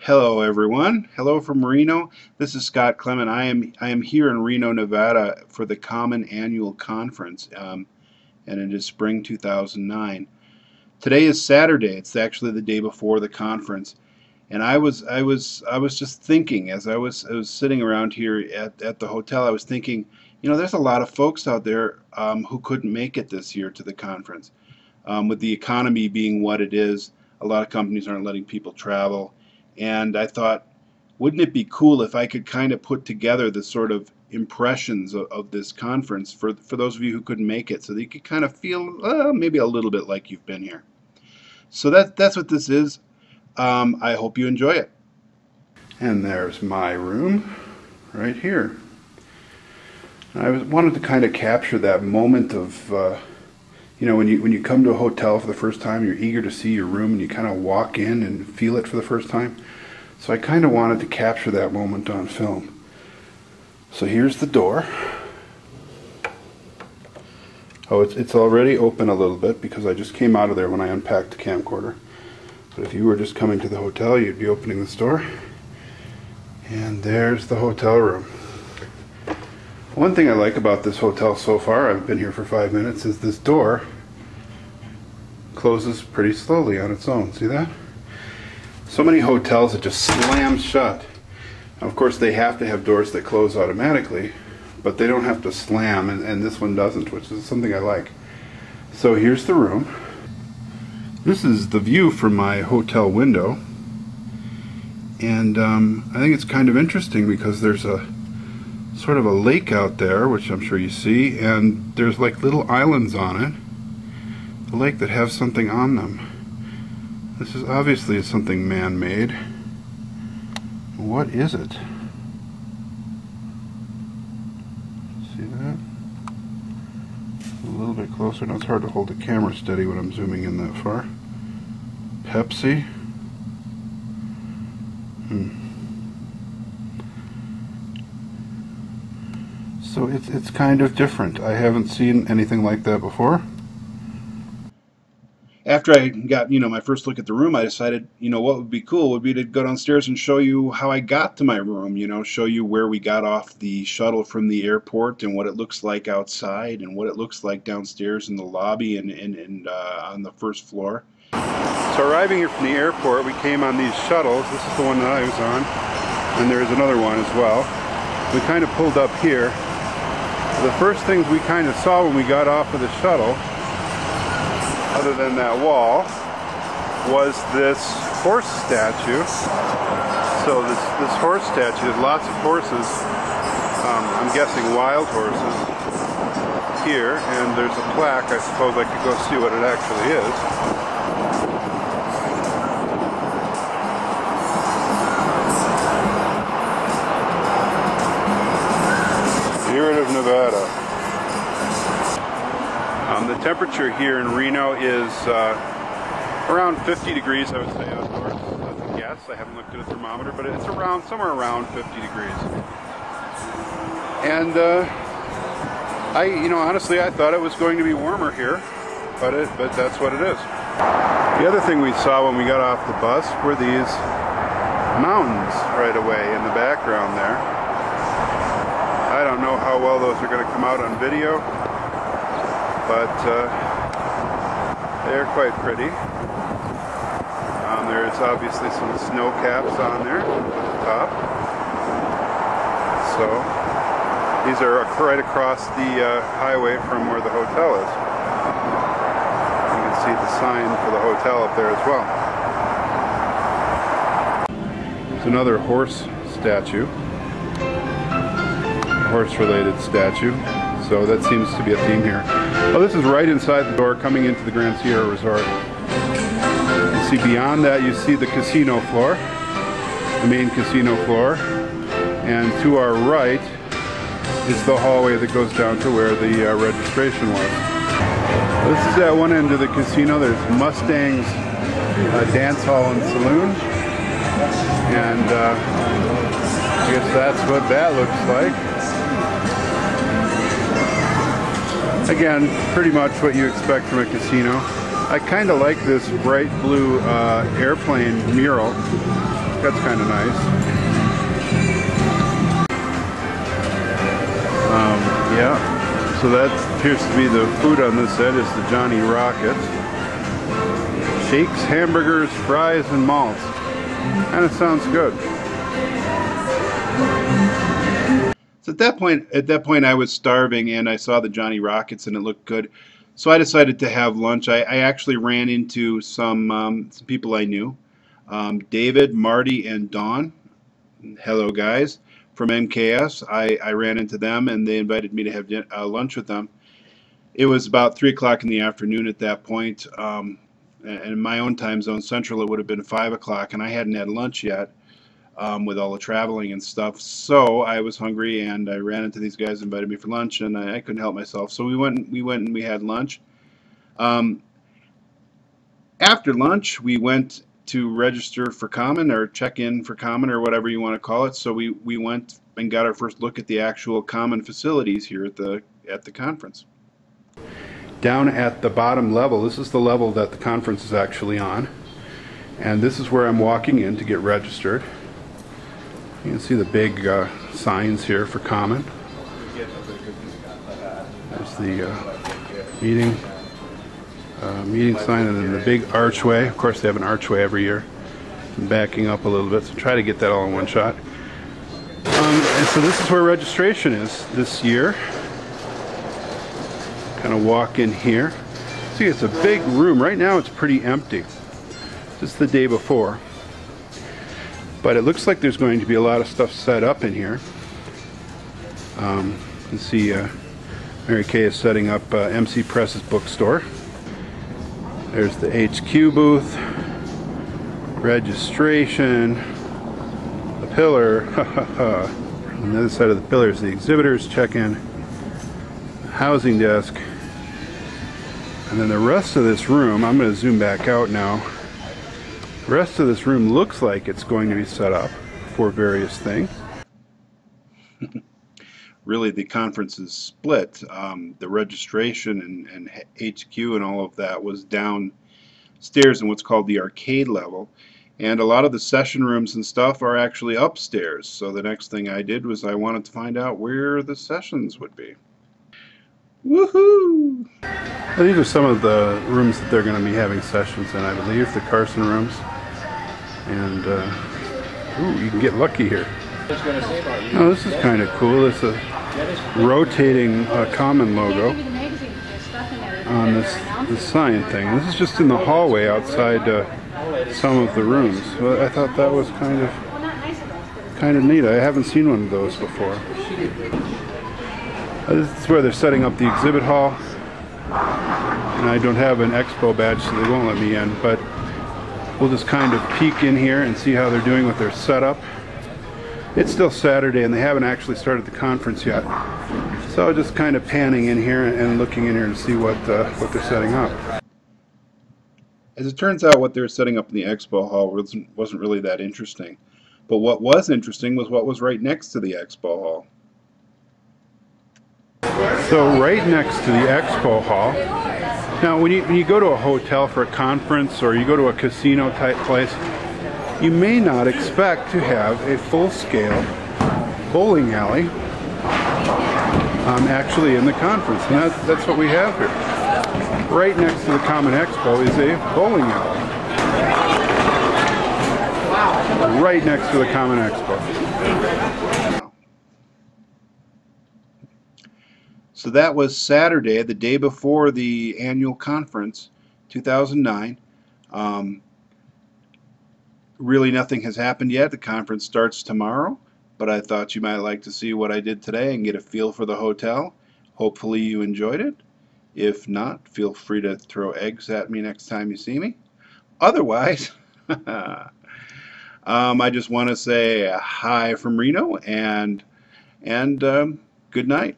Hello everyone. Hello from Reno. This is Scott Clement. I am here in Reno, Nevada for the Common Annual Conference, and it is spring 2009. Today is Saturday. It's actually the day before the conference, and I was just thinking as I was sitting around here at the hotel. I was thinking, there's a lot of folks out there who couldn't make it this year to the conference. With the economy being what it is, a lot of companies aren't letting people travel. And I thought, wouldn't it be cool if I could kind of put together the sort of impressions of this conference for those of you who couldn't make it, so that you could kind of feel maybe a little bit like you've been here. So that's what this is. I hope you enjoy it. And there's my room right here. I wanted to kind of capture that moment of when you come to a hotel for the first time, you're eager to see your room and you kind of walk in and feel it for the first time. So I kind of wanted to capture that moment on film. So here's the door. Oh, it's already open a little bit because I just came out of there when I unpacked the camcorder. But if you were just coming to the hotel, you'd be opening this door. And there's the hotel room. One thing I like about this hotel so far, I've been here for 5 minutes, is this door closes pretty slowly on its own. See that? So many hotels that just slam shut. Now, of course, they have to have doors that close automatically, but they don't have to slam, and this one doesn't, which is something I like. So here's the room. This is the view from my hotel window, and I think it's kind of interesting because there's a sort of a lake out there, which I'm sure you see, and there's like little islands on it, a lake that have something on them. This is obviously something man-made. What is it? See that? A little bit closer. Now it's hard to hold the camera steady when I'm zooming in that far. Pepsi. So it's kind of different. I haven't seen anything like that before. After I got, my first look at the room, I decided, what would be cool would be to go downstairs and show you how I got to my room, show you where we got off the shuttle from the airport and what it looks like outside and what it looks like downstairs in the lobby and on the first floor. So arriving here from the airport, we came on these shuttles. This is the one that I was on, and there's another one as well. We kind of pulled up here. The first things we kind of saw when we got off of the shuttle, other than that wall, was this horse statue. So this horse statue, there's lots of horses, I'm guessing wild horses, here, and there's a plaque. I suppose I could go see what it actually is. Spirit of Nevada. The temperature here in Reno is around 50 degrees, I would say, outdoors. That's a guess. I haven't looked at a thermometer, but it's somewhere around 50 degrees. And honestly, I thought it was going to be warmer here, but that's what it is. The other thing we saw when we got off the bus were these mountains right away in the background there. I don't know how well those are going to come out on video, but they're quite pretty. There's obviously some snow caps on there at the top. So these are right across the highway from where the hotel is. You can see the sign for the hotel up there as well. There's another horse statue, horse-related statue. So that seems to be a theme here. Oh, this is right inside the door coming into the Grand Sierra Resort. You see beyond that, you see the casino floor, the main casino floor. And to our right is the hallway that goes down to where the registration was. This is at one end of the casino. There's Mustang's Dance Hall and Saloon. And I guess that's what that looks like. Again, pretty much what you expect from a casino. I kind of like this bright blue airplane mural. That's kind of nice. Yeah, so that appears to be the food on this set is the Johnny Rockets. Shakes, hamburgers, fries, and malts. Kind of sounds good. So at that point I was starving and I saw the Johnny Rockets and it looked good. So I decided to have lunch. I actually ran into some people I knew. David, Marty, and Dawn. Hello guys. From MKS. I ran into them and they invited me to have lunch with them. It was about 3 o'clock in the afternoon at that point. And in my own time zone, Central, it would have been 5 o'clock and I hadn't had lunch yet. With all the traveling and stuff, so I was hungry and I ran into these guys, invited me for lunch, and I couldn't help myself. So we went and we had lunch. After lunch, we went to register for Common or check in for Common or whatever you want to call it. So we went and got our first look at the actual Common facilities here at the conference. Down at the bottom level, this is the level that the conference is actually on, and this is where I'm walking in to get registered. You can see the big signs here for Common. There's the meeting sign, and then the big archway. Of course, they have an archway every year. I'm backing up a little bit, so try to get that all in one shot. And so this is where registration is this year. Kind of walk in here. See, it's a big room. Right now, it's pretty empty. Just the day before. But it looks like there's going to be a lot of stuff set up in here. You can see Mary Kay is setting up MC Press's bookstore. There's the HQ booth, registration, the pillar. On the other side of the pillar is the exhibitors check-in, housing desk, and then the rest of this room, I'm going to zoom back out now. The rest of this room looks like it's going to be set up for various things. Really, the conference is split. The registration and HQ and all of that was downstairs in what's called the arcade level. And a lot of the session rooms and stuff are actually upstairs. So the next thing I did was I wanted to find out where the sessions would be. Woohoo! These are some of the rooms that they're going to be having sessions in, I believe. The Carson rooms. And, ooh, you can get lucky here. Oh, this is kind of cool. It's a rotating Common logo on this sign thing. This is just in the hallway outside some of the rooms. Well, I thought that was kind of neat. I haven't seen one of those before. This is where they're setting up the exhibit hall. And I don't have an expo badge, so they won't let me in, but we'll just kind of peek in here and see how they're doing with their setup. It's still Saturday and they haven't actually started the conference yet. So just kind of panning in here and looking in here to see what they're setting up. As it turns out, what they were setting up in the expo hall wasn't really that interesting. But what was interesting was what was right next to the expo hall. So right next to the expo hall, now when you go to a hotel for a conference or you go to a casino type place, you may not expect to have a full-scale bowling alley actually in the conference, and that's what we have here. Right next to the Common Expo is a bowling alley. Right next to the Common Expo. So that was Saturday, the day before the annual conference, 2009. Really nothing has happened yet. The conference starts tomorrow, but I thought you might like to see what I did today and get a feel for the hotel. Hopefully you enjoyed it. If not, feel free to throw eggs at me next time you see me. Otherwise, I just want to say hi from Reno and good night.